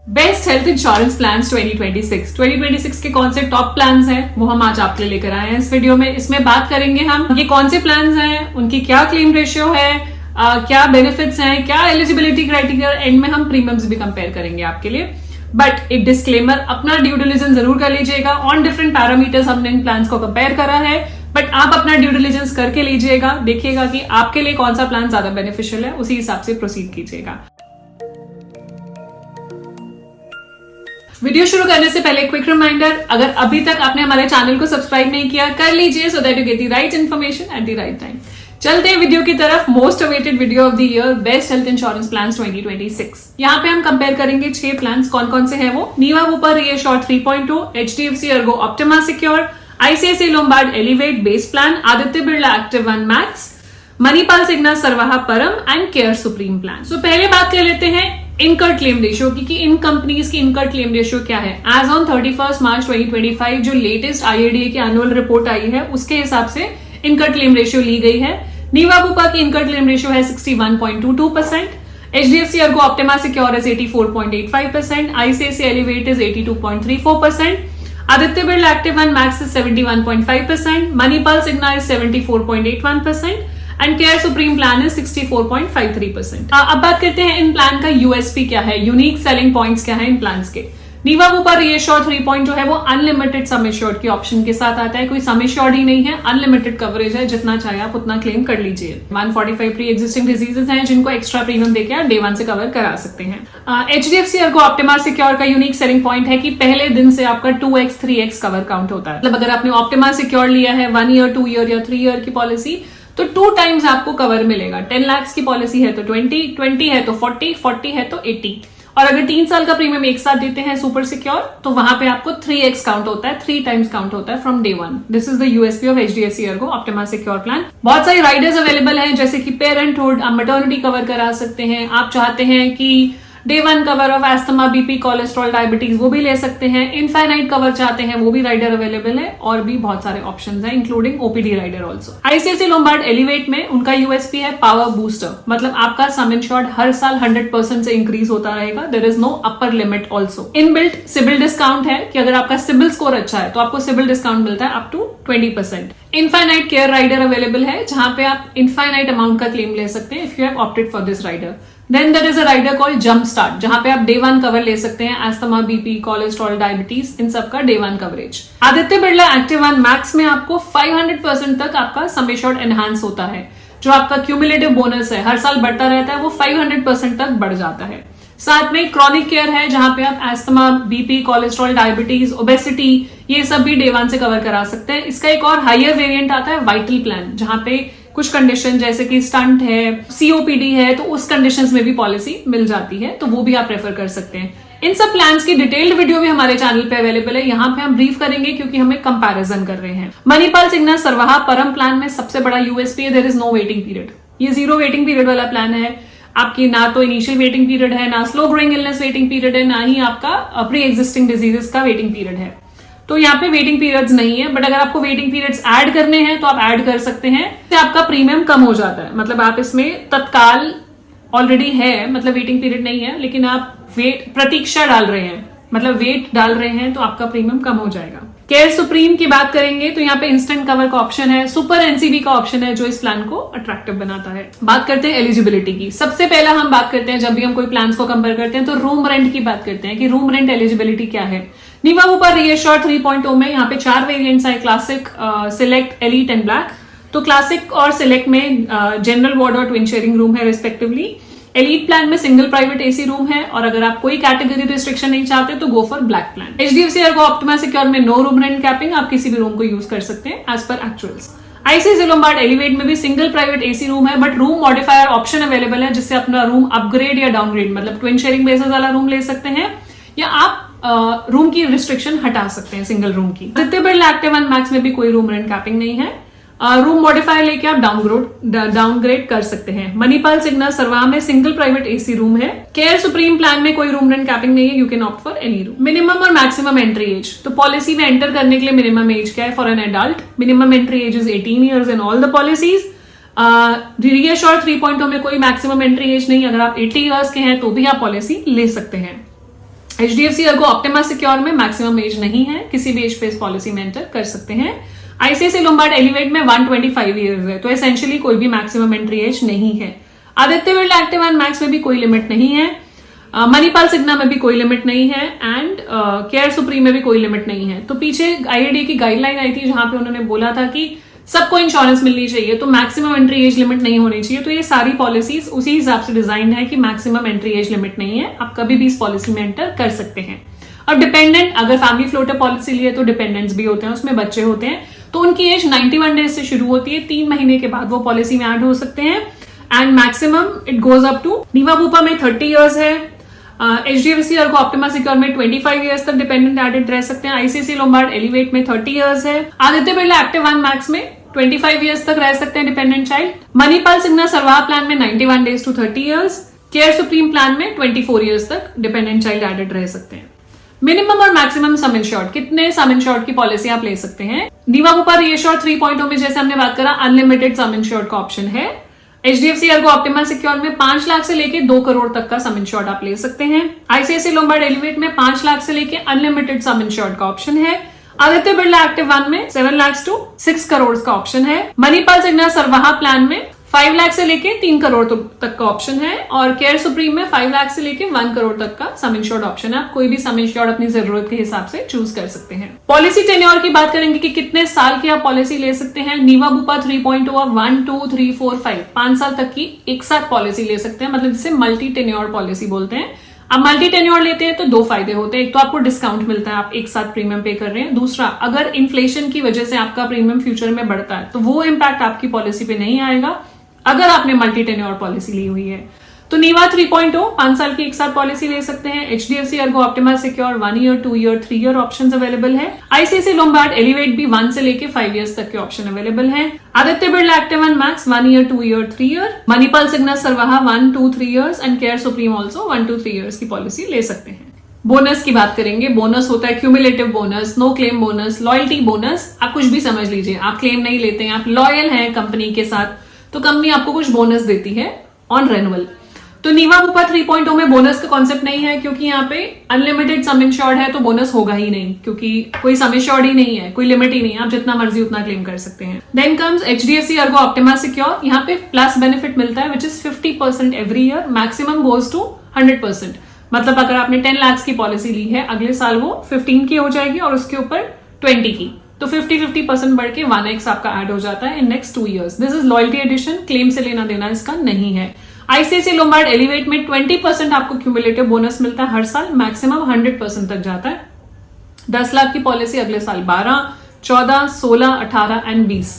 Best health insurance plans 2026 के कौन से टॉप प्लान्स हैं वो हम आज आपके लिए लेकर आए हैं इस वीडियो में। इसमें बात करेंगे हम ये कौन से प्लान्स हैं, उनकी क्या क्लेम रेशियो है, क्या बेनिफिट्स हैं, क्या एलिजिबिलिटी क्राइटेरिया, एंड में हम प्रीमियम्स भी कंपेयर करेंगे आपके लिए। बट एक डिस्क्लेमर, अपना ड्यू डिलिजेंस जरूर कर लीजिएगा। ऑन डिफरेंट पैरामीटर्स हमने इन प्लान्स को कंपेयर करा है, बट आप अपना ड्यू डिलिजेंस करके लीजिएगा, देखिएगा कि आपके लिए कौन सा प्लान ज्यादा बेनिफिशियल है, उसी हिसाब से प्रोसीड कीजिएगा। वीडियो शुरू करने से पहले क्विक रिमाइंडर, अगर अभी तक आपने हमारे चैनल को सब्सक्राइब नहीं किया कर लीजिए, so that you get the right information at the right time. चलते हैं वीडियो की तरफ। Most awaited video of the year, best health insurance plans 2026। यहाँ पे हम कंपेयर करेंगे 6 प्लान्स, कौन कौन से हैं वो। Niva Bupa reassure 3.2, HDFC ERGO Optima Secure, ICICI Lombard Elevate base plan, Aditya Birla active 1 max, Manipal Cigna Sarvah Param and Care supreme plan. So पहले बात कर लेते हैं इनकर्ड क्लेम रेशियो की इन कंपनीज की इनकर्ड क्लेम रेशियो क्या है। एज ऑन 31 मार्च 2025 जो लेटेस्ट IRDAI की एनुअल रिपोर्ट आई है उसके हिसाब से इनकर्ड क्लेम रेशियो ली गई है। नीवा वूपा की इनकर्ड क्लेम रेशियो है 61.22%, HDFC ERGO Optima Secure is 84.85%, ICICI Elevate is 82.34%, Aditya Birla active 1 max is 71.5%, Manipal Cigna is 74.81% and Care supreme plan is 64.53%। अब बात करते हैं इन प्लान का यूएसपी क्या है, यूनिक सेलिंग पॉइंट्स क्या है इन प्लान्स के। नीवा वूपा रीएश्योर 3 जो है वो अनलिमिटेड सम एश्योर्ड की ऑप्शन के साथ आता है। कोई सम एश्योर्ड ही नहीं है, अनलिमिटेड कवरेज है, जितना चाहे आप उतना क्लेम कर लीजिए। 145 प्री एग्जिस्टिंग डिजीजेस हैं जिनको एक्स्ट्रा प्रीमियम देकर आप डे 1 से कवर करा सकते हैं। HDFC ERGO ऑप्टिमा सिक्योर का यूनिक सेलिंग पॉइंट है कि पहले दिन से आपका 2x 3x कवर काउंट होता है। मतलब अगर आपने ऑप्टिमा सिक्योर लिया है 1 ईयर 2 ईयर या 3 ईयर की पॉलिसी तो 2 टाइम्स आपको कवर मिलेगा। 10 लाख की पॉलिसी है तो 20 है तो 40 है तो 80, और अगर 3 साल का प्रीमियम एक साथ देते हैं सुपर सिक्योर तो वहां पे आपको 3x काउंट होता है, 3 टाइम्स काउंट होता है from day 1। This is the USP of HDFC ERGO Optima secure plan. बहुत सारी राइडर्स अवेलेबल हैं जैसे कि पेरेंटहुड, आप मैटर्निटी कवर करा सकते हैं, आप चाहते हैं कि day 1 cover of asthma, BP, cholesterol, diabetes वो भी ले सकते हैं, इनफाइनाइट कवर चाहते हैं वो भी राइडर अवेलेबल है, और भी बहुत सारे ऑप्शंस हैं including OPD rider also. ICICI Lombard elevate में उनका यूएसपी है पावर बूस्टर, मतलब आपका सम इंश्योर्ड हर साल 100% से इंक्रीज होता रहेगा। There is no upper limit also. Inbuilt CIBIL discount है कि अगर आपका सिबिल स्कोर अच्छा है तो आपको सिबिल डिस्काउंट मिलता है up to 20%। Infinite care rider available है जहां पे आप इनफाइनाइट अमाउंट का क्लेम ले सकते हैं if you have opted for this rider. Then there is a rider called jump start जहां पे आप डे 1 कवर ले सकते हैं, एस्थमा, बीपी, कोलेस्ट्रॉल, डायबिटीज, इन सब का day 1 coverage. Aditya Birla active 1 max में आपको 500% तक आपका सम एश्योर्ड एनहांस होता है। जो आपका क्यूमुलेटिव बोनस है हर साल बढ़ता रहता है, वो 500% तक बढ़ जाता है। साथ में क्रॉनिक केयर है जहां पे आप asthma, BP, cholesterol, diabetes, obesity ये सब भी डे 1 से कवर करा सकते हैं। इसका एक और हायर वेरिएंट आता है वाइटल प्लान, जहां पे कुछ कंडीशन जैसे कि स्टंट है, COPD है, तो उस कंडीशंस में भी पॉलिसी मिल जाती है, तो वो भी आप रेफर कर सकते हैं। इन सब प्लान्स की डिटेल्ड वीडियो भी हमारे चैनल पे अवेलेबल है, यहाँ पे हम ब्रीफ करेंगे क्योंकि हमें कंपैरिजन कर रहे हैं। मणिपाल सिग्ना सरवाहा परम प्लान में सबसे बड़ा यूएसपी है there is no waiting period. ये 0 वेटिंग पीरियड वाला प्लान है। आपकी ना तो इनिशियल वेटिंग पीरियड है, ना slow growing illness waiting period है, ना ही आपका प्री एग्जिस्टिंग डिजीजेस का वेटिंग पीरियड है। तो यहाँ पे वेटिंग पीरियड्स नहीं है, बट अगर आपको वेटिंग पीरियड्स ऐड करने हैं तो आप ऐड कर सकते हैं, तो आपका प्रीमियम कम हो जाता है। मतलब आप इसमें तत्काल ऑलरेडी है, मतलब वेटिंग पीरियड नहीं है, लेकिन आप प्रतीक्षा डाल रहे हैं, मतलब वेट डाल रहे हैं, तो आपका प्रीमियम कम हो जाएगा। केयर सुप्रीम की बात करेंगे तो यहाँ पे इंस्टेंट कवर का ऑप्शन है, सुपर एनसीबी का ऑप्शन है जो इस प्लान को अट्रैक्टिव बनाता है। बात करते हैं एलिजिबिलिटी की। सबसे पहला हम बात करते हैं, जब भी हम कोई प्लान्स को कंपेयर करते हैं तो रूम रेंट की बात करते हैं कि रूम रेंट एलिजिबिलिटी क्या है। नीवा वूपा रीएश्योर 3.0 में यहाँ पे 4 वेरिएंट्स है, classic, select, elite and black. तो क्लासिक और सिलेक्ट में जनरल वार्ड और ट्विन शेयरिंग रूम है रिस्पेक्टिवली। एलीट प्लान में सिंगल प्राइवेट AC रूम है, और अगर आप कोई कैटेगरी रिस्ट्रिक्शन नहीं चाहते तो go for black plan. HDFC ERGO Optima Secure में नो रूम रेंट कैपिंग, आप किसी भी रूम को यूज कर सकते हैं as per actuals. ICICI Lombard elevate में भी सिंगल प्राइवेट AC रूम है, but room modifier option available है जिससे अपना रूम अपग्रेड या डाउनग्रेड, मतलब ट्विन शेयरिंग बेसिस वाला रूम ले सकते हैं, या आप रूम की रिस्ट्रिक्शन हटा सकते हैं सिंगल रूम की। आदित्य बिरला एक्टिव 1 मैक्स में भी कोई रूम रेंट कैपिंग नहीं है। रूम मॉडिफायर लेके आप डाउनग्रेड कर सकते हैं। मणिपाल सिग्ना सरवाहा में सिंगल प्राइवेट AC रूम है। केयर सुप्रीम प्लान में कोई रूम रेंट कैपिंग नहीं है, you can opt for any room. Minimum और मैक्सिमम एंट्री एज, तो पॉलिसी में एंटर करने के लिए मिनिमम एज क्या है for an adult? Minimum entry age is 18 years in all the policies. Reassure 3.0 में कोई मैक्सिमम एंट्री एज नहीं, अगर आप 80 ईयर्स के हैं तो भी आप पॉलिसी ले सकते हैं। HDFC अर्गो ऑप्टिमा सिक्योर में मैक्सिमम एज नहीं है, किसी भी एज पे इस पॉलिसी में एंटर कर सकते हैं। ICICI लोम्बार्ड एलिवेट में 125 ईयर्स है, तो एसेंशियली कोई भी मैक्सिमम एंट्री एज नहीं है। Aditya Birla active and max में भी कोई लिमिट नहीं है, मणिपाल सिग्ना में भी कोई लिमिट नहीं है, एंड केयर सुप्रीम में भी कोई लिमिट नहीं है। तो पीछे IRDAI की गाइडलाइन आई थी जहां पे उन्होंने बोला था कि सबको इंश्योरेंस मिलनी चाहिए, तो मैक्सिमम एंट्री एज लिमिट नहीं होनी चाहिए। तो ये सारी पॉलिसीज उसी हिसाब से डिजाइन है कि मैक्सिमम एंट्री एज लिमिट नहीं है, आप कभी भी इस पॉलिसी में एंटर कर सकते हैं। और डिपेंडेंट, अगर फैमिली फ्लोटर पॉलिसी लिए तो डिपेंडेंट्स भी होते हैं, उसमें बच्चे होते हैं, तो उनकी एज 91 डेज से शुरू होती है, 3 महीने के बाद वो पॉलिसी में ऐड हो सकते हैं, and maximum it goes up to, Niva Bupa में 30 ईयर्स है, HDFC अर्गो ऑप्टिमा सिक्योर में 25 ईयर्स तक डिपेंडेंट एडेड रह सकते हैं, ICICI लोम्बार्ड एलिवेट में 30 ईयर्स है, Aditya Birla active and max में 25 ईयर्स तक रह सकते हैं dependent child, Manipal Cigna Sarvah plan में 91 days to 30 years, care supreme plan में 24 ईयर्स तक डिपेंडेंट चाइल्ड एडेड रह सकते हैं। मिनिमम और मैक्सिमम सम इंश्योर्ड, कितने सम इंश्योर्ड की पॉलिसी आप ले सकते हैं? नीवा बुपा रीएश्योर 3.0 में जैसे हमने बात करा अनलिमिटेड सम इंश्योर्ड का ऑप्शन है। HDFC अर्गो ऑप्टिमा सिक्योर में 5 लाख से लेके 2 करोड़ तक का सम इंश्योर्ड आप ले सकते हैं। ICICI लोम्बार्ड एलिवेट में 5 लाख से लेके अनलिमिटेड सम इंश्योर्ड का ऑप्शन है। आदित्य बिरला एक्टिव वन में 7 लाख टू 6 करोड़ का ऑप्शन है। मणिपाल सिग्ना सरवाहा प्लान में 5 लाख से लेके 3 करोड़ तक का ऑप्शन है, और केयर सुप्रीम में 5 लाख से लेके 1 करोड़ तक का सम इंश्योर्ड ऑप्शन है। आप कोई भी सम इंश्योर्ड अपनी जरूरत के हिसाब से चूज कर सकते हैं। पॉलिसी टेन्योर की बात करेंगे कि कितने साल की आप पॉलिसी ले सकते हैं। नीवा बुपा 3.0 1, 2, 3, 4, 5 साल तक की एक साथ पॉलिसी ले सकते हैं, मतलब जिसे मल्टी टेन्योर पॉलिसी बोलते हैं। अब मल्टी टेन्योर लेते हैं तो 2 फायदे होते हैं, एक तो आपको डिस्काउंट मिलता है, आप एक साथ प्रीमियम पे कर रहे हैं, दूसरा अगर इन्फ्लेशन की वजह से आपका प्रीमियम फ्यूचर में बढ़ता है तो वो इम्पैक्ट आपकी पॉलिसी पे नहीं आएगा अगर आपने मल्टी टेन्योर पॉलिसी ली हुई है। तो नीवा 3.0 5 साल की एक साथ पॉलिसी ले सकते हैं। HDFC Ergo Optima secure 1 year, 2 year, 3 year option available है। ICICI लोम्बार्ड एलिवेट भी 1 से लेके 5 ईयर्स तक के ऑप्शन अवेलेबल है। Aditya Birla active and max 1 year, 2 year, 3 year. Manipal Cigna Sarvah 1, 2, 3 years and Care Supreme also 1 to 3 years की पॉलिसी ले सकते हैं। बोनस की बात करेंगे। बोनस होता है cumulative bonus, no claim bonus, loyalty bonus, आप कुछ भी समझ लीजिए। आप क्लेम नहीं लेते हैं, आप लॉयल हैं कंपनी के साथ, तो कंपनी आपको कुछ बोनस देती है ऑन रेन्युअल। तो नीवा बुपा 3.0 में बोनस का कॉन्सेप्ट नहीं है, क्योंकि यहाँ पे अनलिमिटेड सम इंश्योर्ड है तो बोनस होगा ही नहीं, क्योंकि कोई सम इंश्योर्ड ही नहीं है, कोई लिमिट ही नहीं है, आप जितना मर्जी उतना क्लेम कर सकते हैं। Then comes HDFC Ergo Optima Secure. यहाँ पे प्लस बेनिफिट मिलता है which is 50% every year, maximum goes to 100%। मतलब अगर आपने 10 लाख की पॉलिसी ली है, अगले साल वो 15 की हो जाएगी और उसके ऊपर 20 की, तो 50% बढ़ के 1x आपका ऐड हो जाता है in next 2 years. This is loyalty addition, claim से लेना देना इसका नहीं है। ICICI लोम्बार्ड एलिवेट में 20% आपको क्यूमुलेटिव बोनस मिलता है हर साल, मैक्सिमम 100% तक जाता है। 10 लाख की पॉलिसी अगले साल 12, 14, 16, 18 एंड 20।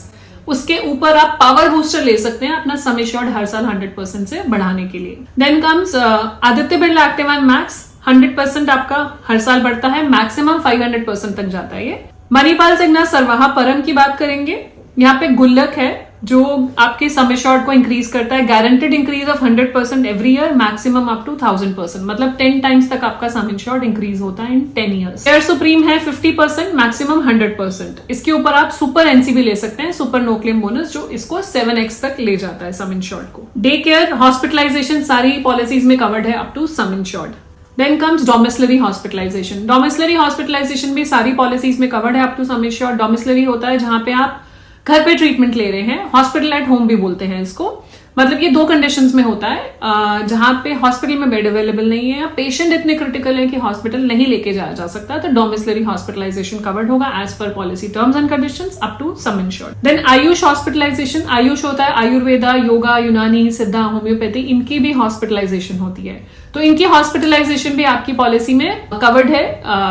उसके ऊपर आप पावर बूस्टर ले सकते हैं अपना सम एश्योर्ड हर साल 100% से बढ़ाने के लिए। Then comes Aditya Birla active and max, 100% आपका हर साल बढ़ता है, मैक्सिमम 500% तक जाता है ये। मणिपाल सिग्ना सरवाहा परम की बात करेंगे। यहाँ पे गुल्लक है जो आपके सम एश्योर्ड को इंक्रीज करता है, guaranteed increase of 100% every year, maximum up to 1000%, मतलब 10 टाइम्स तक आपका सम एश्योर्ड इंक्रीज होता है इन 10 ईयर्स। केयर सुप्रीम है 50%, मैक्सिमम 100%। इसके ऊपर आप सुपर एनसीबी ले सकते हैं, सुपर नो क्लेम बोनस, जो इसको 7x तक ले जाता है सम एश्योर्ड को। डे केयर, हॉस्पिटलाइजेशन सारी पॉलिसीज में कवर्ड है up to sum assured. Then comes domiciliary hospitalization. Domiciliary hospitalization भी सारी पॉलिसीज में कवर्ड है up to sum assured. Domiciliary होता है जहां पे आप घर पे ट्रीटमेंट ले रहे हैं, हॉस्पिटल एट होम भी बोलते हैं इसको। मतलब ये 2 कंडीशंस में होता है, जहां पे हॉस्पिटल में बेड अवेलेबल नहीं है या पेशेंट इतने क्रिटिकल है कि हॉस्पिटल नहीं लेके जाया जा सकता, तो डोमिसलरी हॉस्पिटलाइजेशन कवर्ड होगा as per policy terms and conditions up to sum insured. Then AYUSH hospitalization. AYUSH होता है आयुर्वेदा, योगा, यूनानी, सिद्धा, होम्योपैथी, इनकी भी हॉस्पिटलाइजेशन होती है। तो इनकी हॉस्पिटलाइजेशन भी आपकी पॉलिसी में कवर्ड है,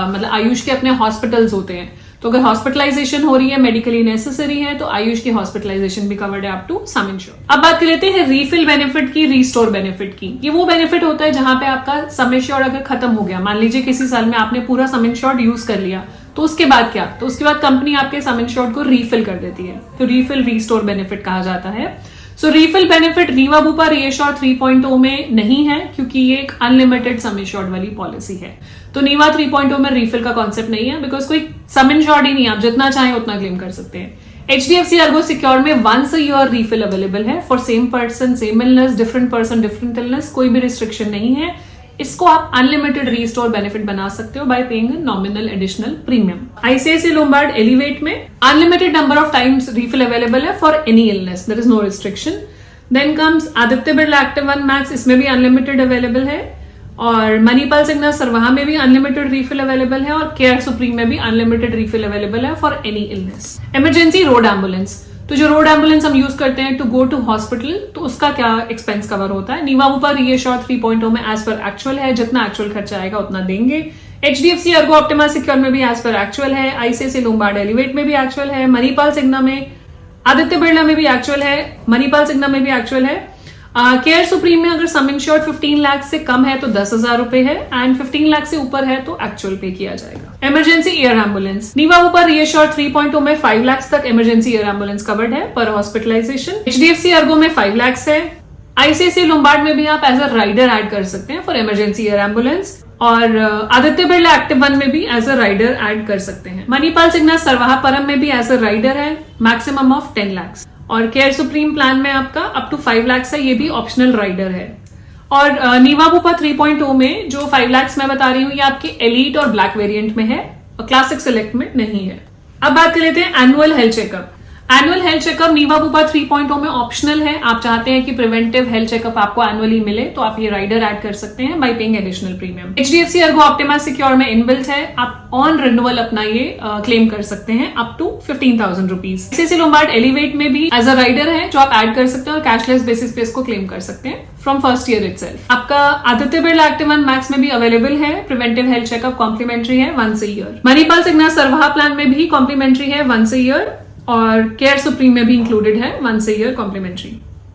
मतलब आयुष के अपने हॉस्पिटल्स होते हैं, तो अगर हॉस्पिटलाइजेशन हो रही है, मेडिकली नेसेसरी है, तो आयुष की हॉस्पिटलाइजेशन भी कवर्ड है अप टू सम इंश्योर्ड। अब बात कर लेते हैं रीफिल बेनिफिट की, रीस्टोर बेनिफिट की। ये वो बेनिफिट होता है जहां पे आपका सम इंश्योर्ड अगर खत्म हो गया, मान लीजिए किसी साल में आपने पूरा सम इंश्योर्ड यूज कर लिया, तो उसके बाद क्या, तो उसके बाद कंपनी आपके सम इंश्योर्ड को रीफिल कर देती है, तो रीफिल रीस्टोर बेनिफिट कहा जाता है। सो रीफिल बेनिफिट नीवा बुपा रीएश्योर 3.0 में नहीं है, क्योंकि ये एक अनलिमिटेड सम इंश्योर्ड वाली पॉलिसी है। तो नीवा 3.0 में रीफिल का कॉन्सेप्ट नहीं है, बिकॉज कोई सम इंश्योर्ड ही नहीं, आप जितना चाहें उतना क्लेम कर सकते हैं। HDFC अर्गो सिक्योर में 1 ईयर रीफिल अवेलेबल है for same person same illness, different person different illness, कोई भी रिस्ट्रिक्शन नहीं है। इसको आप अनलिमिटेड रीस्टोर बेनिफिट बना सकते हो by paying nominal additional premium. ICICI Lombard elevate में unlimited number of times refill available है for any illness, there is no restriction. Then comes Aditya Birla active 1 max, इसमें भी अनलिमिटेड अवेलेबल है। और मणिपाल सिग्ना सरवाहा में भी अनलिमिटेड रीफिल अवेलेबल है और केयर सुप्रीम में भी अनलिमिटेड रीफिल अवेलेबल है for any illness. Emergency road ambulance, तो जो रोड एम्बुलेंस हम यूज करते हैं टू गो टू हॉस्पिटल, तो उसका क्या एक्सपेंस कवर होता है? नीवा ऊपर रीएश्योर 3.0 में एज पर एक्चुअल है, जितना एक्चुअल खर्चा आएगा उतना देंगे। एचडीएफसी अर्गो ऑप्टिमा सिक्योर में भी एज पर एक्चुअल है, आईसीआईसी लोम्बार्ड एलिवेट में भी एक्चुअल है, मणिपाल सिग्ना में, आदित्य बिरला में भी एक्चुअल है, मणिपाल सिग्ना में भी एक्चुअल है। केयर सुप्रीम में अगर सम इंश्योर्ड 15 लाख से कम है तो 10,000 रुपए है, एंड 15 लाख से ऊपर है तो एक्चुअल पे किया जाएगा। इमरजेंसी एयर एम्बुलेंस, नीवा ऊपर रीएश्योर 3.0 में 5 लाख तक इमरजेंसी एयर एम्बुलेंस कवर्ड है पर हॉस्पिटलाइजेशन। एचडीएफसी अर्गो में 5 लाख है। आईसीआईसी लोम्बार्ड में भी आप एज अ राइडर ऐड कर सकते हैं फॉर इमरजेंसी एयर एम्बुलेंस, और आदित्य बिरला एक्टिव 1 में भी एज अ राइडर ऐड कर सकते हैं। मणिपाल सिग्ना सरवाहा परम में भी एज अ राइडर है, मैक्सिमम ऑफ 10 लाख। और केयर सुप्रीम प्लान में आपका अप टू 5 लाख है, ये भी ऑप्शनल राइडर है। और नीवा बूपा 3.0 में जो 5 लाख मैं बता रही हूँ ये आपके एलीट और ब्लैक वेरिएंट में है और क्लासिक सिलेक्ट में नहीं है। अब बात कर लेते हैं annual health checkup. Annual health checkup Niva Bupa 3.0 में ऑप्शनल है। आप चाहते हैं कि प्रिवेंटिव हेल्थ चेकअप आपको एनुअली मिले तो आप ये राइडर ऐड कर सकते हैं by paying additional premium. HDFC Ergo Optima Secure में इनबिल्ट है, आप ऑन रिन्यूअल अपना ये क्लेम कर सकते हैं up to 15,000 rupees. ICICI Lombard elevate में भी एज अ राइडर है जो आप ऐड कर सकते हैं और कैशलेस बेसिस पे इसको क्लेम कर सकते हैं फ्रॉम फर्स्ट ईयर इटसेल्फ। आपका आदित्य बिरला एक्टिव 1 मैक्स में भी अवेलेबल है, प्रिवेंटिव हेल्थ चेकअप कॉम्प्लीमेंट्री है once a year. Manipal Cigna Sarvah plan में भी कॉम्प्लीमेंट्री है वंस अ ईयर, और केयर सुप्रीम में भी इंक्लूडेड है once a year complimentary.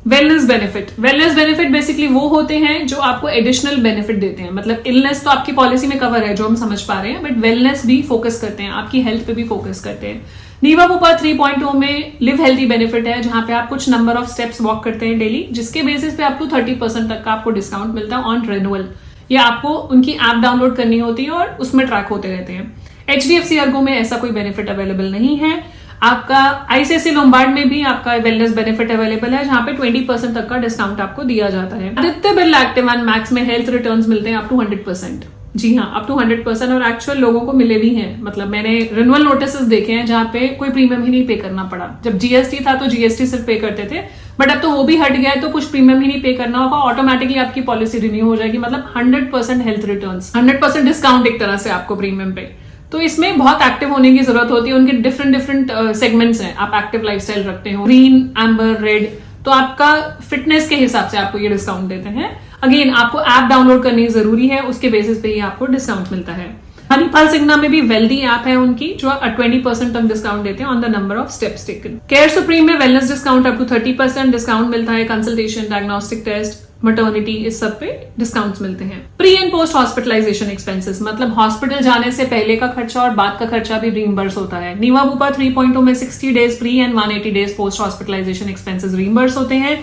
Wellness benefit basically वो होते हैं जो आपको एडिशनल बेनिफिट देते हैं। मतलब इलनेस तो आपकी पॉलिसी में कवर है जो हम समझ पा रहे हैं, बट वेलनेस भी फोकस करते हैं, आपकी हेल्थ पे भी फोकस करते हैं। नीवा बूपा 3.0 में लिव हेल्थी बेनिफिट है, जहां पे आप कुछ नंबर ऑफ स्टेप्स वॉक करते हैं डेली, जिसके बेसिस पे आपको 30% तक का आपको डिस्काउंट मिलता है ऑन रिन्यूअल। या आपको उनकी ऐप डाउनलोड करनी होती है और उसमें ट्रैक होते रहते हैं। एचडीएफसी अर्गो में ऐसा कोई बेनिफिट अवेलेबल नहीं है। आपका आईसीआईसी लोम्बार्ड में भी आपका वेलनेस बेनिफिट अवेलेबल है, जहां पे 20% तक का डिस्काउंट आपको दिया जाता है। आदित्य बिरला एक्टिव 1 मैक्स में हेल्थ रिटर्न्स मिलते हैं अप टू 100%। जी हाँ, अप टू 100%, और एक्चुअल लोगों को मिले भी हैं। मतलब मैंने रिन्यूअल नोटिस देखे हैं जहां पे कोई प्रीमियम ही नहीं पे करना पड़ा। जब जीएसटी था तो जीएसटी सिर्फ पे करते थे, बट अब तो वो भी हट गया है तो कुछ प्रीमियम ही नहीं पे करना होगा, ऑटोमेटिकली आपकी पॉलिसी रिन्यू हो जाएगी। मतलब 100% हेल्थ रिटर्न्स, 100% डिस्काउंट एक तरह से आपको प्रीमियम पे। तो इसमें बहुत एक्टिव होने की जरूरत होती है। उनके डिफरेंट सेगमेंट्स हैं। आप एक्टिव लाइफस्टाइल रखते हो, ग्रीन, एम्बर, रेड, तो आपका फिटनेस के हिसाब से आपको ये डिस्काउंट देते हैं। अगेन आपको ऐप डाउनलोड करनी जरूरी है, उसके बेसिस पे ही आपको डिस्काउंट मिलता है। मणिपाल सिग्ना में भी वेल्दी ऐप है उनकी, जो 20% तक डिस्काउंट देते हैं on the number of steps taken. Care supreme में wellness discount up to 30% discount मिलता है। कंसल्टेशन, डायग्नोस्टिक टेस्ट, मैटरनिटी, इस सब पे डिस्काउंट्स मिलते हैं। Pre and post hospitalisation expenses, मतलब हॉस्पिटल जाने से पहले का खर्चा और बाद का खर्चा भी रीइंबर्स होता है। नीवा बूपा 3.0 में 60 days pre and 180 days post hospitalisation expenses reimburse होते हैं।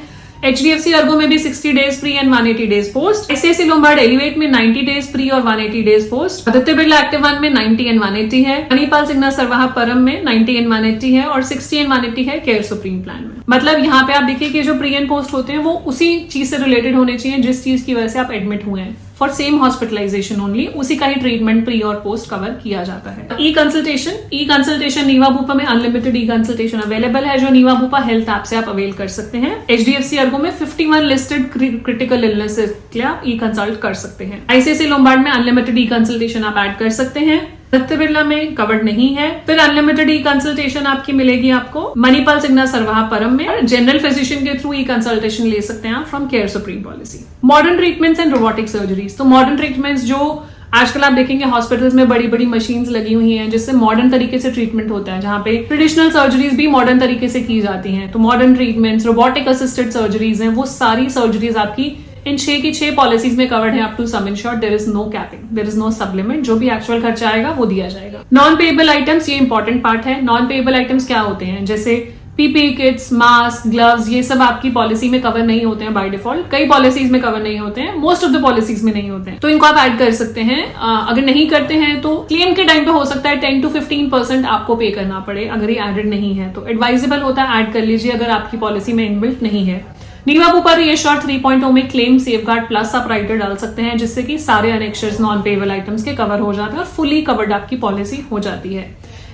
एचडीएफसी अर्गो में भी 60 days pre and 180 days post. ICICI Lombard elevate में 90 डेज प्री और 180 days post. Aditya Birla active 1 में 90 एंड 180 है। मणिपाल सिग्ना सरवाहा परम में 90 एंड 180 है, और 60 एंड 180 है केयर सुप्रीम प्लान में। मतलब यहाँ पे आप देखिए कि जो प्री एंड पोस्ट होते हैं वो उसी चीज से रिलेटेड होने चाहिए जिस चीज की वजह से आप एडमिट हुए हैं, फॉर सेम हॉस्पिटलाइजेशन ओनली, उसी का ही ट्रीटमेंट प्री और पोस्ट कवर किया जाता है। ई कंसल्टेशन नीवा बूपा में अनलिमिटेड ई कंसल्टेशन अवेलेबल है, जो नीवा बूपा हेल्थ ऐप से आप अवेल कर सकते हैं। एचडीएफसी अर्गो में 51 लिस्टेड क्रिटिकल इलनेसेस के लिए आप ई कंसल्ट कर सकते हैं। आईसीआईसी लोम्बार्ड में अनलिमिटेड ई कंसल्टेशन आप ऐड कर सकते हैं। आदित्य बिरला में कवर्ड नहीं है। फिर अनलिमिटेड ई कंसल्टेशन आपकी मिलेगी आपको मणिपाल सिग्ना सरवाहा परम में, और जनरल फिजिशियन के थ्रू ई कंसल्टेशन ले सकते हैं आप from care supreme policy. Modern treatments and robotic surgeries, तो मॉडर्न ट्रीटमेंट्स जो आजकल आप देखेंगे हॉस्पिटल्स में बड़ी बड़ी मशीन्स लगी हुई हैं जिससे मॉडर्न तरीके से ट्रीटमेंट होता है, जहां पे ट्रेडिशनल सर्जरीज भी मॉडर्न तरीके से की जाती हैं। तो modern treatments, robotic assisted surgeries हैं, वो सारी सर्जरीज आपकी इन 6 की 6 पॉलिसीज में कवर्ड है up to sum insured. There is no capping, there is no supplement, जो भी एक्चुअल खर्चा आएगा वो दिया जाएगा। नॉन पेएबल आइटम्स, ये इंपॉर्टेंट पार्ट है। नॉन पेएबल आइटम्स क्या होते हैं? जैसे पीपीई किट्स, मास्क, ग्लव्स, ये सब आपकी पॉलिसी में कवर नहीं होते हैं बाय डिफॉल्ट। कई पॉलिसीज में कवर नहीं होते हैं, मोस्ट ऑफ द पॉलिसीज में नहीं होते हैं, तो इनको आप ऐड कर सकते हैं। अगर नहीं करते हैं तो क्लेम के टाइम पे हो सकता है 10 to 15% आपको पे करना पड़े, अगर ये एडेड नहीं है तो। एडवाइजेबल होता है ऐड कर लीजिए अगर आपकी पॉलिसी में इनबिल्ट नहीं है। नीवा बुपा रीएश्योर 3.0 में क्लेम सेफगार्ड प्लस आप राइडर डाल सकते हैं, जिससे कि सारे अनेक्शर्स नॉन पेबल आइटम्स के कवर हो जाते हैं और फुली कवर्ड आपकी पॉलिसी हो जाती है।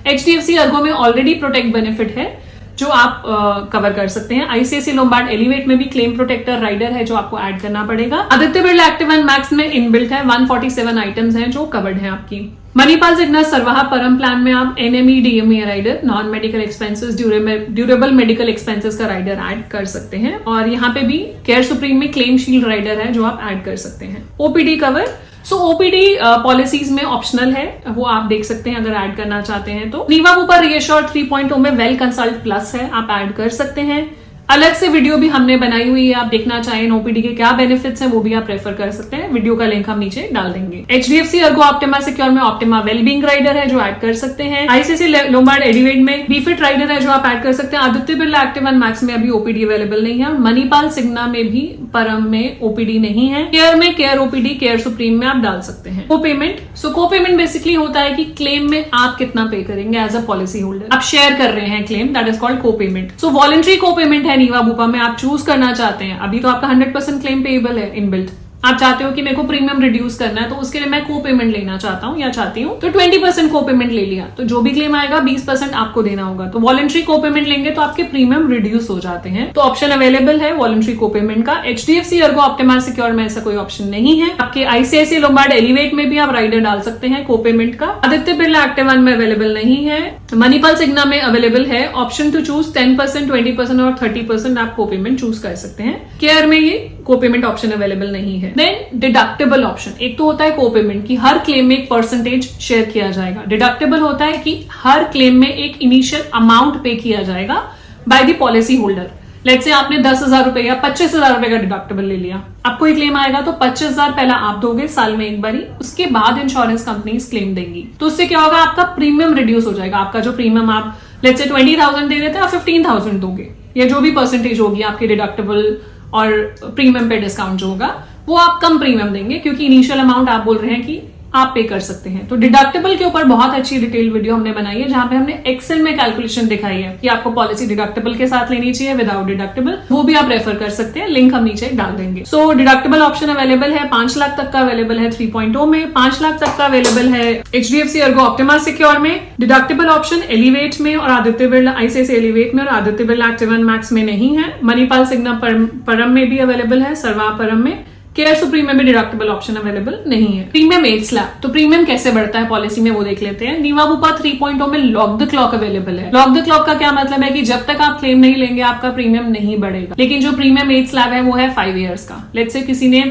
HDFC अर्गो में ऑलरेडी प्रोटेक्ट बेनिफिट है जो आप कवर कर सकते हैं। ICICI लोम्बार्ड एलिवेट में भी क्लेम प्रोटेक्टर राइडर है जो आपको ऐड करना पड़ेगा। Aditya Birla active and max में इनबिल्ट है, 147 आइटम्स हैं जो कवर्ड हैं आपकी। मणिपाल सिग्ना सरवाहा परम प्लान में आप NME DME rider, non medical expenses, durable medical expenses का राइडर ऐड कर सकते हैं। और यहाँ पे भी केयर सुप्रीम में क्लेम शील्ड राइडर है जो आप ऐड कर सकते हैं। OPD cover, so OPD policies में ऑप्शनल है, वो आप देख सकते हैं अगर ऐड करना चाहते हैं तो। नीवा बुपा रीएश्योर 3.0 में वेल कंसल्ट प्लस है, आप ऐड कर सकते हैं। अलग से वीडियो भी हमने बनाई हुई है, आप देखना चाहें OPD के क्या बेनिफिट्स हैं वो भी आप रेफर कर सकते हैं, वीडियो का लिंक हम नीचे डाल देंगे। HDFC अर्गो ऑप्टिमा सिक्योर में ऑप्टिमा वेलबींग राइडर है जो ऐड कर सकते हैं। ICICI लोम्बार्ड एलिवेट में बीफिट राइडर है जो आप ऐड कर सकते हैं। Aditya Birla active and max में अभी OPD अवेलेबल नहीं है। मणिपाल सिग्ना में भी परम में OPD नहीं है। केयर में केयर OPD, केयर सुप्रीम में आप डाल सकते हैं। को पेमेंट, सो को पेमेंट बेसिकली होता है कि क्लेम में आप कितना पे करेंगे एज अ पॉलिसी होल्डर, आप शेयर कर रहे हैं क्लेम, दैट इज कॉल्ड को पेमेंट। सो वॉलंटरी को पेमेंट है नीवा बुपा में, आप चूज करना चाहते हैं। अभी तो आपका 100% क्लेम पेएबल है इनबिल्ट, आप चाहते हो कि मेरे को प्रीमियम रिड्यूस करना है तो उसके लिए मैं को पेमेंट लेना चाहता हूं या चाहती हूं, तो 20% को पेमेंट ले लिया, तो जो भी क्लेम आएगा 20% आपको देना होगा। तो वॉलंटरी को पेमेंट लेंगे तो आपके प्रीमियम रिड्यूस हो जाते हैं, तो ऑप्शन अवेलेबल है वॉलंटरी को पेमेंट का। HDFC अर्गो ऑप्टिमा सिक्योर में ऐसा कोई ऑप्शन नहीं है। आपके ICICI लोम्बार्ड एलिवेट में भी आप राइडर डाल सकते हैं को पेमेंट का। आदित्य बिरला एक्टिव वन में अवेलेबल नहीं है। मणिपाल सिग्ना में अवेलेबल है, ऑप्शन टू चूज 10%, 20% और 30% आप को पेमेंट चूज कर सकते हैं। केयर में ये को पेमेंट ऑप्शन अवेलेबल नहीं है। देन डिडक्टेबल ऑप्शन, एक तो होता है को पेमेंट की हर क्लेम में एक परसेंटेज शेयर किया जाएगा। डिडक्टेबल होता है कि हर क्लेम में एक इनिशियल अमाउंट पे किया जाएगा by the policy holder. Let's say आपने 10,000 रुपए या 25,000 रुपए का डिडक्टेबल ले लिया, आपको एक क्लेम आएगा तो 25,000 पहला आप दोगे साल में एक बारी, उसके बाद इंश्योरेंस कंपनीज क्लेम देंगी। तो उससे क्या होगा, आपका प्रीमियम रिड्यूस हो जाएगा। आपका जो प्रीमियम आप लेट्स से 20,000 दे रहे थे, आप 15,000 दोगे, या जो भी परसेंटेज होगी आपके डिडक्टेबल और प्रीमियम पे डिस्काउंट जो होगा वो आप कम प्रीमियम देंगे, क्योंकि इनिशियल अमाउंट आप बोल रहे हैं कि आप पे कर सकते हैं। तो डिडक्टेबल के ऊपर बहुत अच्छी डिटेल वीडियो हमने बनाई है, जहां पे हमने एक्सेल में कैलकुलेशन दिखाई है कि आपको पॉलिसी डिडक्टेबल के साथ लेनी चाहिए, विदाउट डिडक्टेबल, वो भी आप रेफर कर सकते हैं, लिंक हम नीचे डाल देंगे। सो डिडक्टेबल ऑप्शन अवेलेबल है, 5 लाख तक का अवेलेबल है 3.0 में, 5 लाख तक का अवेलेबल है HDFC अर्गो ऑप्टिमा सिक्योर में। डिडक्टेबल ऑप्शन एलिवेट में और आदित्य बिरला ICICI एलिवेट में और Aditya Birla active and max में नहीं है। मणिपाल सिग्ना परम में भी अवेलेबल है, सरवा परम में। केयर सुप्रीम में भी डिडक्टेबल ऑप्शन अवेलेबल नहीं है। प्रीमियम एज स्लैब, तो प्रीमियम कैसे बढ़ता है पॉलिसी में वो देख लेते हैं। नीवा बुपा 3.0 में लॉक द क्लॉक अवेलेबल है। लॉक द क्लॉक का क्या मतलब है कि जब तक आप क्लेम नहीं लेंगे आपका प्रीमियम नहीं बढ़ेगा, लेकिन जो प्रीमियम एज स्लैब है वो है 5 ईयर्स का। लेट्स से किसी ने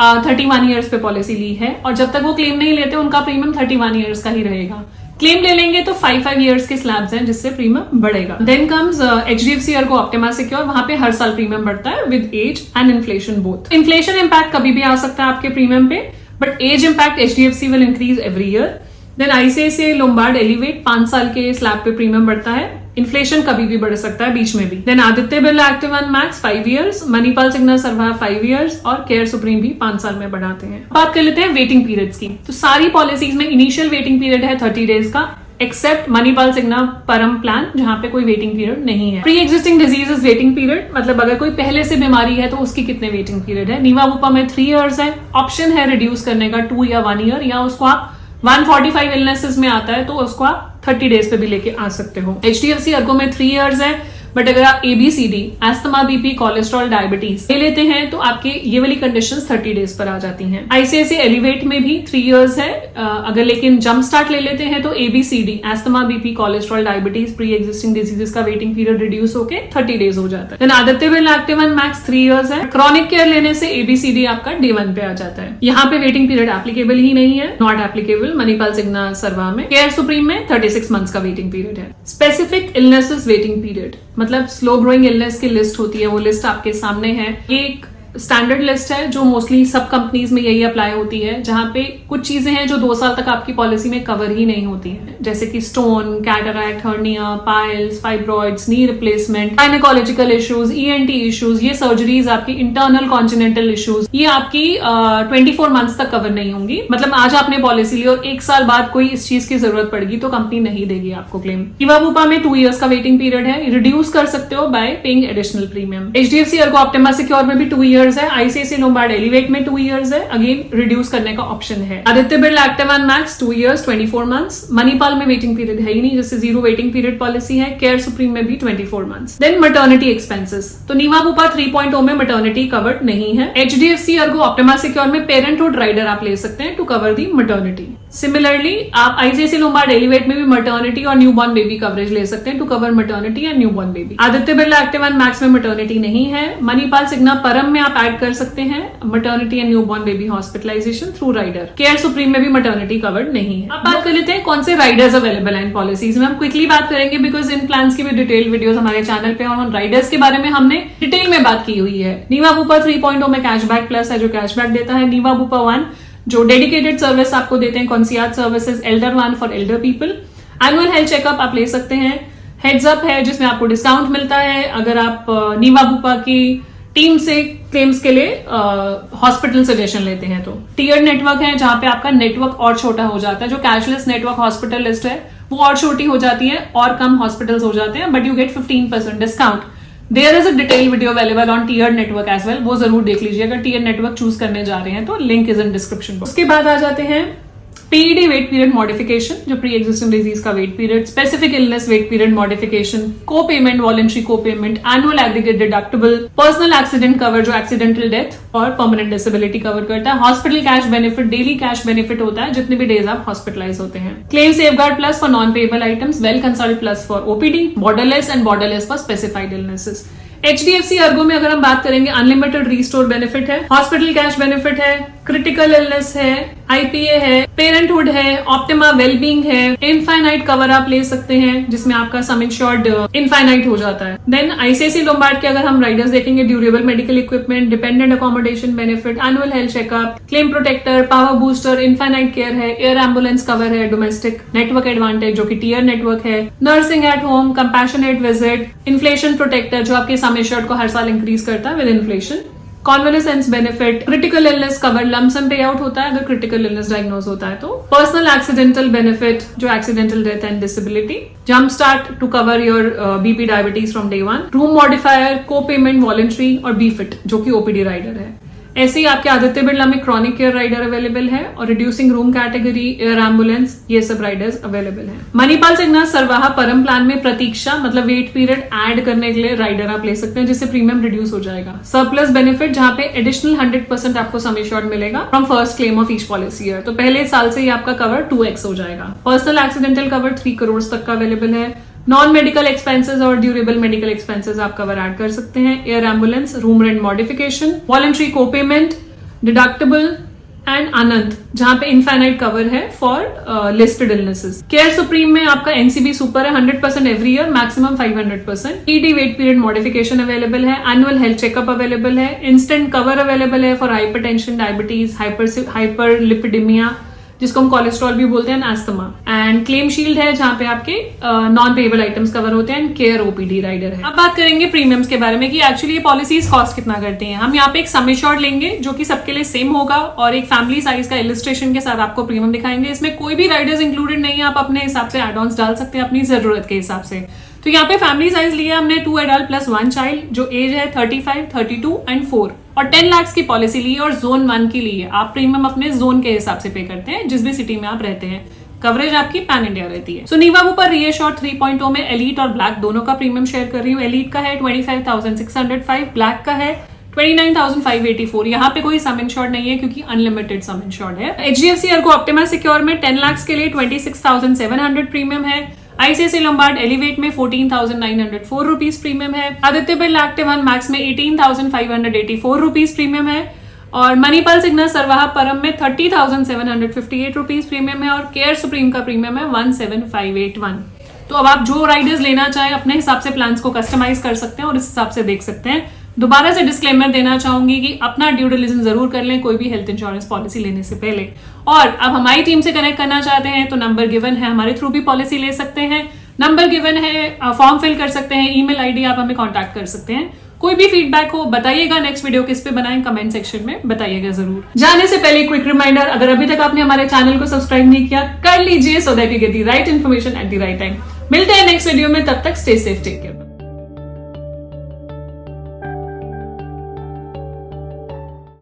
31 ईयर्स पे पॉलिसी ली है और जब तक वो क्लेम नहीं लेते उनका प्रीमियम 31 ईयर्स का ही रहेगा। क्लेम ले लेंगे तो 5 ईयर्स के स्लैब्स हैं जिससे प्रीमियम बढ़ेगा। Then comes HDFC Ergo Optima Secure, वहां पे हर साल प्रीमियम बढ़ता है with age and inflation both. Inflation impact कभी भी आ सकता है आपके प्रीमियम पे, but age impact HDFC will increase every year. Then ICICI Lombard Elevate 5 साल के स्लैब पे प्रीमियम बढ़ता है, इन्फ्लेशन कभी भी बढ़ सकता है बीच में भी। Then Aditya Birla active and max 5 years, Manipal Cigna Sarva 5 years और केयर सुप्रीम भी 5 साल में बढ़ाते हैं। बात कर लेते हैं वेटिंग पीरियड्स की। तो सारी पॉलिसीज में इनिशियल वेटिंग पीरियड है 30 डेज का, एक्सेप्ट मणिपाल सिग्ना परम प्लान जहां पे कोई वेटिंग पीरियड नहीं है। Pre existing diseases waiting period, मतलब अगर कोई पहले से बीमारी है तो उसकी कितने वेटिंग पीरियड है। नीवा बुपा में 3 ईयर्स है, ऑप्शन है रिड्यूस करने का 2 या 1 ईयर, या उसको आप 145 इलनेसेस में आता है तो उसको आप 30 डेज पे भी लेके आ सकते हो। HDFC अर्गो में 3 ईयर्स है, बट अगर आप ABCD, asthma, BP, cholesterol, diabetes ले लेते हैं तो आपके ये वाली कंडीशंस 30 डेज पर आ जाती हैं। ICICI एलिवेट में भी 3 इयर्स है, अगर लेकिन जंप स्टार्ट ले लेते हैं तो ABCD, asthma, BP, cholesterol, diabetes, pre existing diseases का वेटिंग पीरियड रिड्यूस होकर 30 डेज हो जाता है। Then Aditya Birla active and max 3 years है, क्रॉनिक केयर लेने से ABCD आपका Day 1 पे आ जाता है। यहाँ पे वेटिंग पीरियड एप्लीकेबल ही नहीं है, नॉट एप्लीकेबल। मणिपाल सिग्ना सरवा में, केयर सुप्रीम में 36 मंथ्स का वेटिंग पीरियड है। स्पेसिफिक इलनेसेस वेटिंग पीरियड, मतलब स्लो ग्रोइंग इलनेस की लिस्ट होती है, वो लिस्ट आपके सामने है। एक स्टैंडर्ड लिस्ट है जो मोस्टली सब कंपनीज में यही अप्लाई होती है, जहां पे कुछ चीजें हैं जो 2 साल तक आपकी पॉलिसी में कवर ही नहीं होती है, जैसे कि stone, cataract, hernia, piles, fibroids, knee replacement, gynaecological issues, ENT issues, ये सर्जरीज, आपकी इंटरनल कॉन्जिनेंटल इश्यूज, ये आपकी 24 मंथ्स तक कवर नहीं होंगी। मतलब आज आपने पॉलिसी ली और 1 साल बाद कोई इस चीज की जरूरत पड़ेगी तो कंपनी नहीं देगी आपको क्लेम। नीवा बुपा में 2 इयर्स का वेटिंग पीरियड है, रिड्यूस कर सकते हो by paying additional premium. HDFC Ergo Optima Secure में भी 2 इयर्स है, आईसीआईसीआई लोम्बार्ड एलिवेट में 2 इयर्स है, अगेन रिड्यूस करने का ऑप्शन है। Aditya Birla active one max 2 years 24 months. Manipal में वेटिंग पीरियड है ही नहीं, जैसे 0 वेटिंग पीरियड पॉलिसी है। केयर सुप्रीम में भी 24 मंथ्स। देन मैटरनिटी एक्सपेंसेस, तो नीवा बुपा 3.0 में मैटरनिटी कवर्ड नहीं है। एचडीएफसी अर्गो ऑप्टिमा सिक्योर में पेरेंटहुड राइडर आप ले सकते हैं to cover the maternity. Similarly आप आईसीआईसीआई लोम्बार्ड एलिवेट में भी मैटरनिटी और न्यूबॉर्न बेबी कवरेज ले सकते हैं to cover maternity and newborn baby. Aditya Birla active one max में मैटरनिटी नहीं है। मणिपाल सिग्ना परम में आप ऐड कर सकते हैं maternity and newborn baby hospitalization through rider. Care supreme में भी मैटरनिटी कवर्ड नहीं है। अब बात कर लेते हैं कौन से राइडर्स अवेलेबल हैं इन पॉलिसीज में। हम क्विकली बात करेंगे बिकॉज इन प्लान्स की भी डिटेल वीडियोस हमारे चैनल पे और उन राइडर्स के बारे में हमने डिटेल में बात की हुई है। नीवा बुपा 3.0 में कैशबैक प्लस है जो कैशबैक देता है। नीवा बुपा 1 जो डेडिकेटेड सर्विस आपको देते हैं, concierge services, elder one for elder people. Annual health checkup आप ले सकते हैं। हेड्स अप है जिसमें आपको डिस्काउंट मिलता है अगर आप नीवा बुपा की टीम से क्लेम्स के लिए हॉस्पिटल सजेशन लेते हैं। तो टीयर नेटवर्क है जहां पे आपका नेटवर्क और छोटा हो जाता है। जो कैशलेस नेटवर्क हॉस्पिटल लिस्ट है वो और छोटी हो जाती है और कम हॉस्पिटल्स हो जाते हैं, but you get 15% discount. There is a detail video available on tier network as well, वो जरूर देख लीजिए अगर टीयर नेटवर्क चूज करने जा रहे हैं तो लिंक इज इन डिस्क्रिप्शन। उसके बाद आ जाते हैं पीईडी वेट पीरियड मॉडिफिकेशन, जो प्री एग्जिस्टिंग डिजीज का wait period, specific illness wait period modification, को payment, voluntary copayment, annual aggregate deductible, personal accident cover जो एक्सीडेंटल डेथ और परमानेंट डिसेबिलिटी कवर करता है, hospital cash benefit, daily cash benefit होता है जितने भी डेज आप हॉस्पिटलाइज होते हैं, claim safeguard plus for non payable items, well consult plus for OPD, borderless and borderless for specified illnesses. HDFC ERGO में अगर हम बात करेंगे अनलिमिटेड रीस्टोर बेनिफिट है, हॉस्पिटल कैश बेनिफिट है, क्रिटिकल इलनेस है, आईपीए है, पेरेंटहुड है, ऑप्टिमा वेलबींग है, इनफाइनाइट कवर आप ले सकते हैं जिसमें आपका सम इंश्योर्ड इनफाइनाइट हो जाता है। देन आईसीआईसीआई लोम्बार्ड के अगर हम राइडर्स देखेंगे, durable medical equipment, dependent accommodation benefit, annual health checkup, claim protector, power booster, infinite care है, एयर एम्बुलेंस कवर है, डोमेस्टिक नेटवर्क एडवांटेज जो कि टीयर नेटवर्क है, nursing at home, compassionate visit, inflation protector जो आपके सम insured को हर साल increase करता है with inflation, convalescence benefit, critical illness cover, lump sum pay out होता है अगर क्रिटिकल इलनेस डायग्नोज होता है तो, पर्सनल एक्सीडेंटल बेनिफिट जो accidental death and disability, jump start to cover your BP diabetes from day 1, room modifier, co payment, voluntary और be fit जो कि ओपीडी राइडर है। ऐसे ही आपके आदित्य बिरला में क्रॉनिक केयर राइडर अवेलेबल है और reducing room category, air ambulance, ये सब राइडर्स अवेलेबल है। मणिपाल सिग्ना सरवाहा परम प्लान में प्रतीक्षा मतलब वेट पीरियड ऐड करने के लिए राइडर आप ले सकते हैं जिससे प्रीमियम रिड्यूस हो जाएगा। सरप्लस बेनिफिट जहां पे एडिशनल 100% आपको सम एश्योर्ड मिलेगा from first claim of each policy year, तो पहले साल से ही आपका कवर 2x हो जाएगा। पर्सनल एक्सीडेंटल कवर 3 करोड़ तक का अवेलेबल है। नॉन मेडिकल एक्सपेंसेस और ड्यूरेबल मेडिकल एक्सपेंसेस आप कवर ऐड कर सकते हैं। Air ambulance, room rent modification, voluntary copayment, deductible and Anant जहां पे इनफाइनाइट कवर है for listed illnesses. Care supreme में आपका एनसीबी सुपर है 100% every year, maximum 500%। PED wait period modification available है, एनुअल हेल्थ चेकअप अवेलेबल है, instant cover available है for hypertension, diabetes, hyperlipidaemia जिसको हम कोलेस्ट्रॉल भी बोलते हैं, एस्थमा, एंड क्लेम शील्ड है जहां पे आपके नॉन पेएबल आइटम्स कवर होते हैं, एंड केयर ओपीडी राइडर है। अब बात करेंगे प्रीमियम्स के बारे में कि एक्चुअली ये पॉलिसीज कॉस्ट कितना करती हैं। हम यहाँ पे एक सम एश्योर्ड लेंगे जो कि सबके लिए सेम होगा और एक फैमिली साइज का इलिस्ट्रेशन के साथ आपको प्रीमियम दिखाएंगे। इसमें कोई भी राइडर्स इंक्लूडेड नहीं है, आप अपने हिसाब से एड ऑन्स डाल सकते हैं अपनी जरूरत के हिसाब से। तो यहाँ पे फैमिली साइज लिया हमने 2 एडल्ट प्लस 1 चाइल्ड जो एज है 35, 32 एंड 4 और 10 लाख की पॉलिसी ली है और जोन 1 की ली है। आप प्रीमियम अपने जोन के हिसाब से पे करते हैं जिस भी सिटी में आप रहते हैं। कवरेज आपकी पैन इंडिया रहती है। सो नीवा बुपा रीएश्योर 3.0 में एलीट और ब्लैक दोनों का प्रीमियम शेयर कर रही हूँ। एलीट का है 25,605, ब्लैक का है 29,584। यहाँ पे कोई सम इंश्योर्ड नहीं है क्योंकि अनलिमिटेड सम इंश्योर्ड है। एचडीएफसी अर्गो ऑप्टिमा सिक्योर में 10 लाख के लिए 26,700 प्रीमियम है। आईसीआईसीआई लोम्बार्ड एलिवेट में 14,904 रुपीज प्रीमियम है। Aditya Birla active one max में 18,584 रुपीज प्रीमियम है और मणिपाल सिग्ना सरवाहा परम में 30,758 रुपीज प्रीमियम है और केयर सुप्रीम का प्रीमियम है 17,581। तो अब आप जो राइडर्स लेना चाहें अपने हिसाब से प्लान्स को कस्टमाइज कर सकते हैं और इस हिसाब से देख सकते हैं दोबारा से डिस्क्लेमर देना चाहूंगी कि अपना ड्यू डिलिजेंस जरूर कर लें कोई भी हेल्थ इंश्योरेंस पॉलिसी लेने से पहले। और अब हमारी टीम से कनेक्ट करना चाहते हैं तो नंबर गिवन है, हमारे थ्रू भी पॉलिसी ले सकते हैं। नंबर गिवन है, फॉर्म फिल कर सकते हैं, ईमेल आईडी आप हमें कांटेक्ट कर सकते हैं। कोई भी फीडबैक हो बताइएगा, नेक्स्ट वीडियो किस पे बनाएं कमेंट सेक्शन में बताइएगा जरूर। जाने से पहले क्विक रिमाइंडर, अगर अभी तक आपने हमारे चैनल को सब्सक्राइब नहीं किया कर लीजिए, so that you get the right information at the right time. मिलते हैं नेक्स्ट वीडियो में, तब तक स्टे सेफ, टेक केयर।